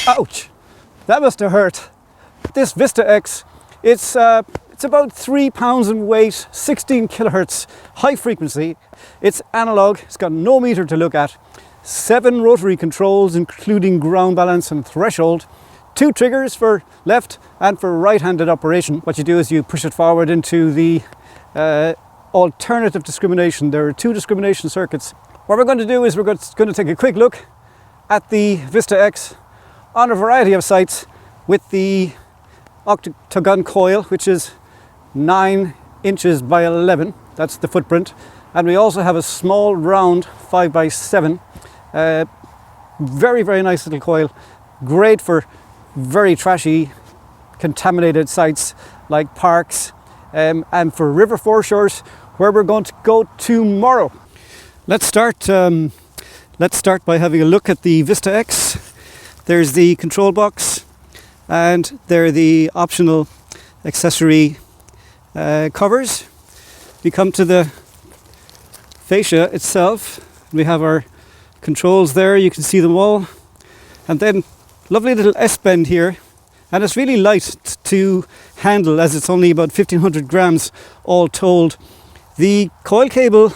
Ouch! That must have hurt. This Vista X, it's about 3 pounds in weight, 16 kilohertz, high frequency. It's analog, it's got no meter to look at, 7 rotary controls including ground balance and threshold, 2 triggers for left and for right-handed operation. What you do is you push it forward into the alternative discrimination. There are 2 discrimination circuits. What we're going to do is we're going to take a quick look at the Vista X on a variety of sites with the octagon coil, which is 9 inches by 11. That's the footprint. And we also have a small round 5x7. Very, very nice little coil. Great for very trashy, contaminated sites like parks and for river foreshores, where we're going to go tomorrow. Let's start by having a look at the Vista X. There's the control box and there are the optional accessory covers. We come to the fascia itself. We have our controls there, you can see them all. And then lovely little S-bend here. And it's really light to handle, as it's only about 1500 grams all told. The coil cable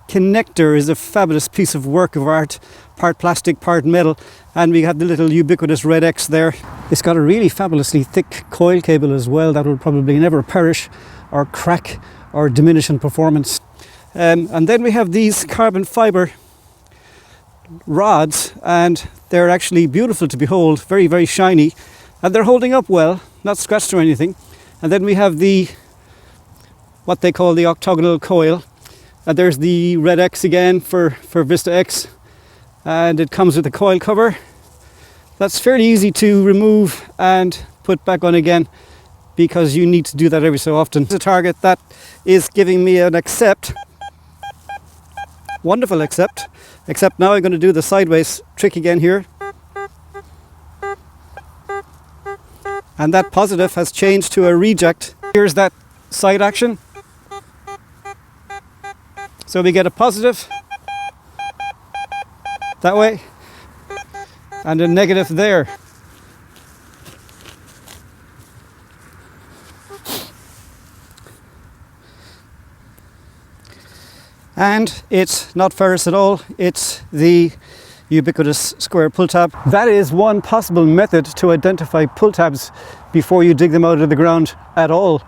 connector is a fabulous piece of work of art, part plastic, part metal, and we have the little ubiquitous red X there. It's got a really fabulously thick coil cable as well that will probably never perish or crack or diminish in performance. And then we have these carbon fibre rods, and they're actually beautiful to behold, very, very shiny, and they're holding up well, not scratched or anything. And then we have the what they call the octagonal coil. And there's the red X again for Vista X, and it comes with a coil cover. That's fairly easy to remove and put back on again, because you need to do that every so often. The target that is giving me an accept, wonderful accept, except now I'm going to do the sideways trick again here. And that positive has changed to a reject. Here's that side action. So we get a positive that way and a negative there. And it's not ferrous at all, it's the ubiquitous square pull tab. That is one possible method to identify pull tabs before you dig them out of the ground at all.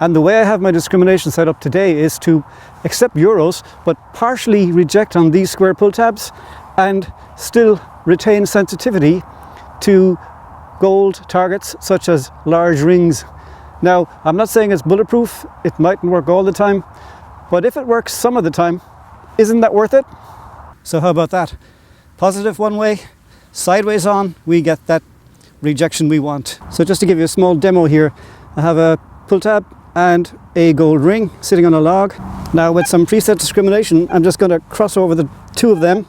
And the way I have my discrimination set up today is to accept euros, but partially reject on these square pull tabs and still retain sensitivity to gold targets such as large rings. Now, I'm not saying it's bulletproof, it mightn't work all the time, but if it works some of the time, isn't that worth it? So how about that? Positive one way, sideways on, we get that rejection we want. So just to give you a small demo here, I have a pull tab and a gold ring sitting on a log. Now with some preset discrimination, I'm just going to cross over the 2 of them.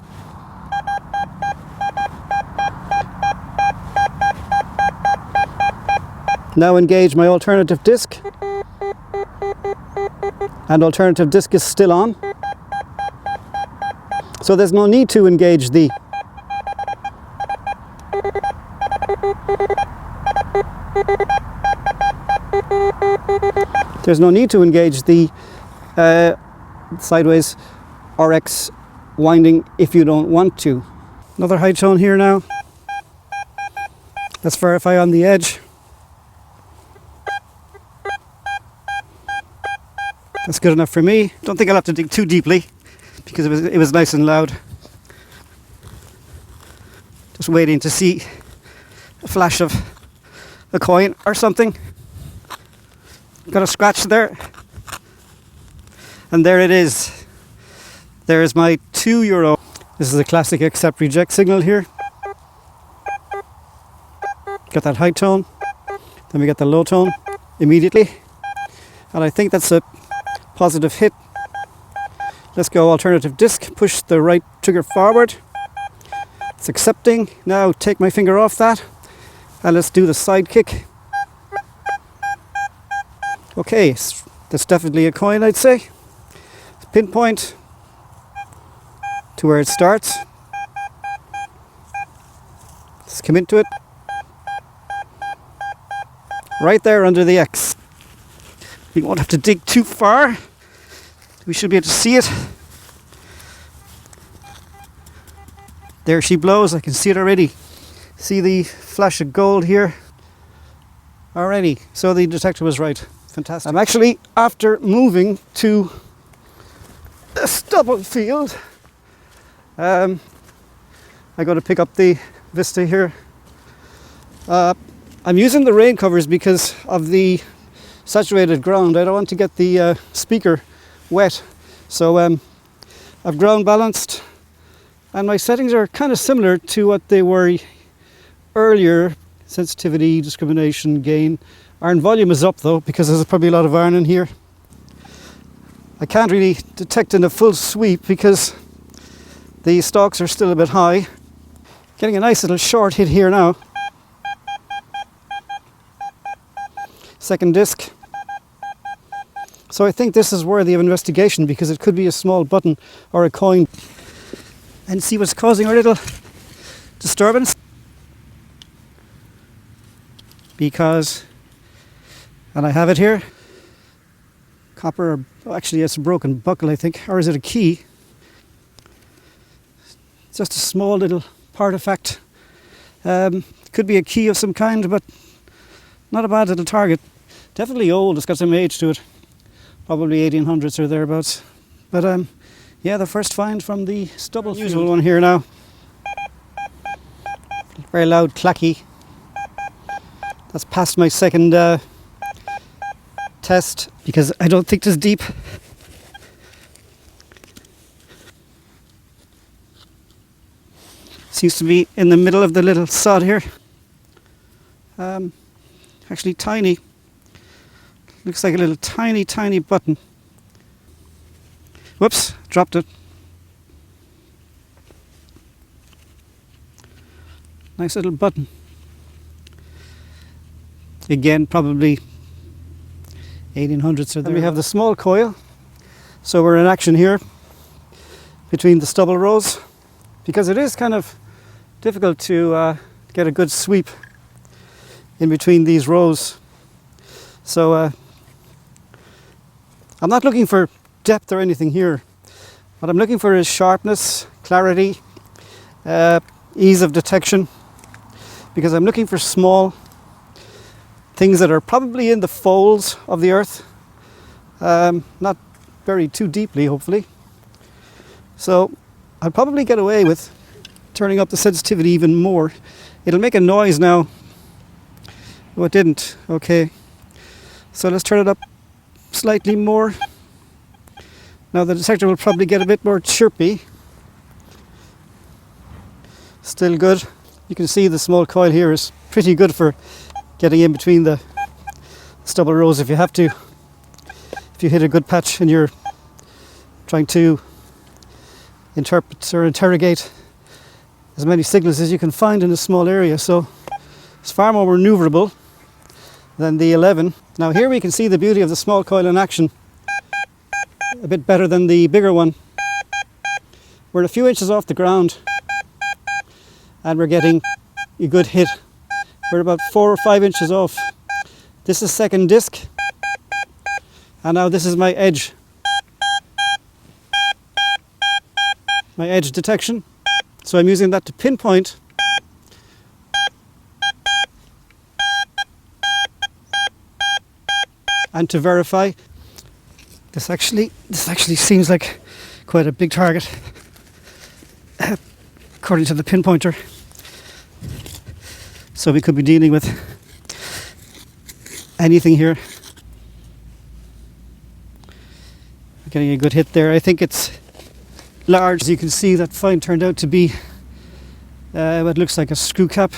Now engage my alternative disc, and alternative disc is still on. So there's no need to engage the sideways RX winding if you don't want to. Another high tone here now. Let's verify on the edge. That's good enough for me. Don't think I'll have to dig too deeply because it was nice and loud. Just waiting to see a flash of a coin or something. Got a scratch there. And there it is. There's my €2. This is a classic accept reject signal here. Got that high tone. Then we get the low tone immediately. And I think that's a positive hit. Let's go alternative disc. Push the right trigger forward. It's accepting. Now take my finger off that. And let's do the side kick. Okay, that's definitely a coin, I'd say. Pinpoint to where it starts. Let's come into it. Right there under the X. We won't have to dig too far. We should be able to see it. There she blows, I can see it already. See the flash of gold here? Already, so the detector was right. Fantastic. I'm actually, after moving to a stubble field, I got to pick up the Vista here. I'm using the rain covers because of the saturated ground. I don't want to get the speaker wet. So I've ground balanced, and my settings are kind of similar to what they were earlier. Sensitivity, discrimination, gain. Iron volume is up though, because there's probably a lot of iron in here. I can't really detect in a full sweep because the stalks are still a bit high. Getting a nice little short hit here now. Second disc. So I think this is worthy of investigation because it could be a small button or a coin. And see what's causing our little disturbance. Because, and I have it here, copper, actually it's a broken buckle I think, or is it a key? It's just a small little artifact. Could be a key of some kind, but not a bad little target. Definitely old, it's got some age to it. Probably 1800s or thereabouts. But yeah, the first find from the stubble field. Usual one here now. Very loud, clacky. That's past my second test because I don't think it's deep. Seems to be in the middle of the little sod here. Actually tiny. Looks like a little tiny button. Whoops, dropped it. Nice little button. Again, probably 1800s or there. And we have the small coil. So we're in action here between the stubble rows because it is kind of difficult to get a good sweep in between these rows. So I'm not looking for depth or anything here. What I'm looking for is sharpness, clarity, ease of detection, because I'm looking for small things that are probably in the folds of the earth, not buried too deeply, hopefully. So I'll probably get away with turning up the sensitivity even more. It'll make a noise now. Oh, it didn't. Okay. So let's turn it up slightly more. Now the detector will probably get a bit more chirpy. Still good. You can see the small coil here is pretty good for getting in between the stubble rows if you have to. If you hit a good patch and you're trying to interpret or interrogate as many signals as you can find in a small area. So it's far more maneuverable than the 11. Now here we can see the beauty of the small coil in action. A bit better than the bigger one. We're a few inches off the ground and we're getting a good hit. We're about 4 or 5 inches off. This is second disc. And now this is my edge. My edge detection. So I'm using that to pinpoint and to verify. This actually seems like quite a big target according to the pinpointer. So we could be dealing with anything here. Getting a good hit there. I think it's large. As you can see, that find turned out to be what looks like a screw cap.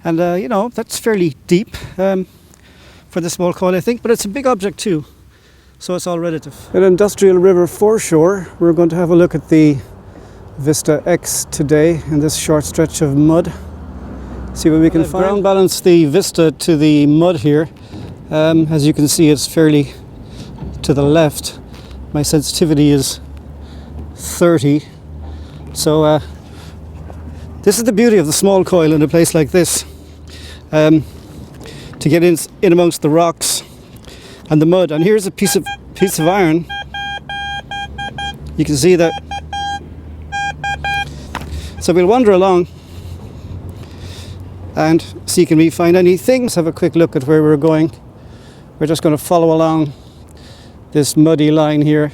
And you know, that's fairly deep for the small coil, I think, but it's a big object too. So it's all relative. At Industrial River foreshore, we're going to have a look at the Vista X today in this short stretch of mud. See what we can find. Ground balance the Vista to the mud here. As you can see, it's fairly to the left. My sensitivity is 30. So This is the beauty of the small coil in a place like this, to get in amongst the rocks and the mud. And here's a piece of iron. You can see that. So we'll wander along and see can we find anything. Let's have a quick look at where we're going. We're just going to follow along this muddy line here.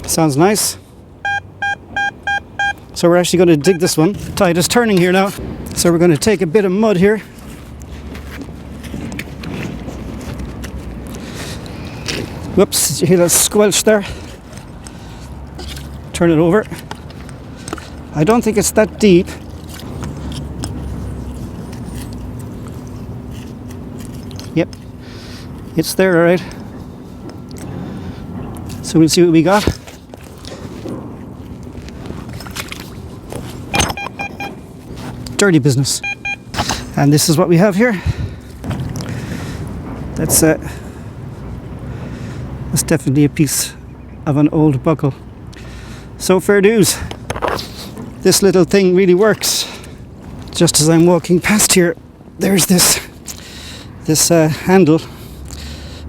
Sounds nice. So we're actually going to dig this one. The tide is turning here now. So we're going to take a bit of mud here. Whoops, you hear that squelch there? Turn it over. I don't think it's that deep. Yep, it's there, all right. So we'll see what we got. Dirty business. And this is what we have here. That's definitely a piece of an old buckle. So fair dues. This little thing really works. Just as I'm walking past here, there's this handle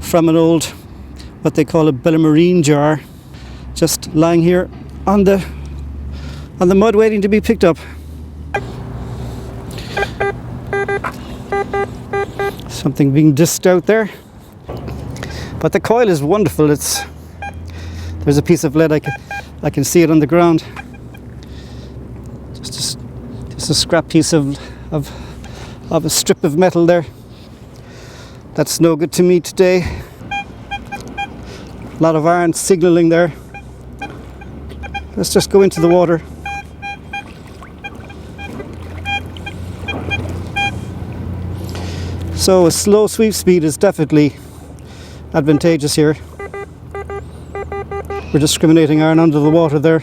from an old, what they call a Bellarmine jar, just lying here on the mud waiting to be picked up. Something being disked out there. But the coil is wonderful. There's a piece of lead, I can see it on the ground. Just a scrap piece of a strip of metal there. That's no good to me today. A lot of iron signaling there. Let's just go into the water. So a slow sweep speed is definitely advantageous here. We're discriminating iron under the water there.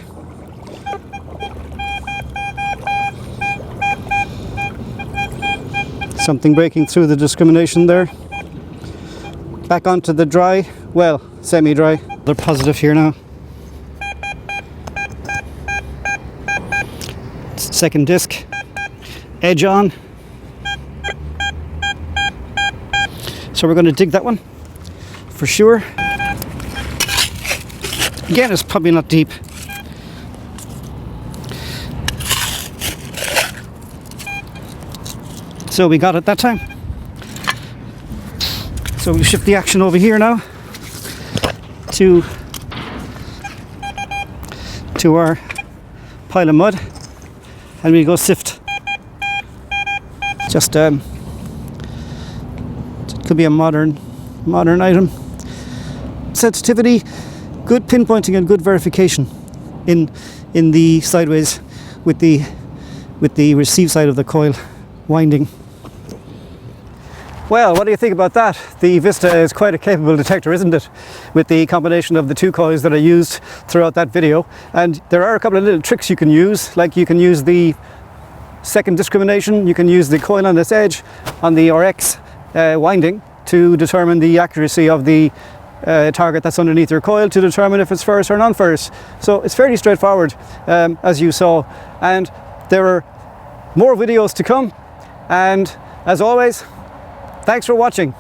Something breaking through the discrimination there. Back onto the dry, well, semi-dry. They're positive here now. Second disc, edge on. So we're going to dig that one for sure. Again, it's probably not deep. So we got it that time. So we'll shift the action over here now to our pile of mud, and we'll go sift. Just it could be a modern item. Sensitivity, good pinpointing and good verification in the sideways with the receive side of the coil winding. Well, what do you think about that? The Vista is quite a capable detector, isn't it? With the combination of the two coils that I used throughout that video. And there are a couple of little tricks you can use, like you can use the second discrimination, you can use the coil on this edge on the RX winding to determine the accuracy of the target that's underneath your coil, to determine if it's ferrous or non-ferrous. So it's fairly straightforward, as you saw. And there are more videos to come. And as always, thanks for watching.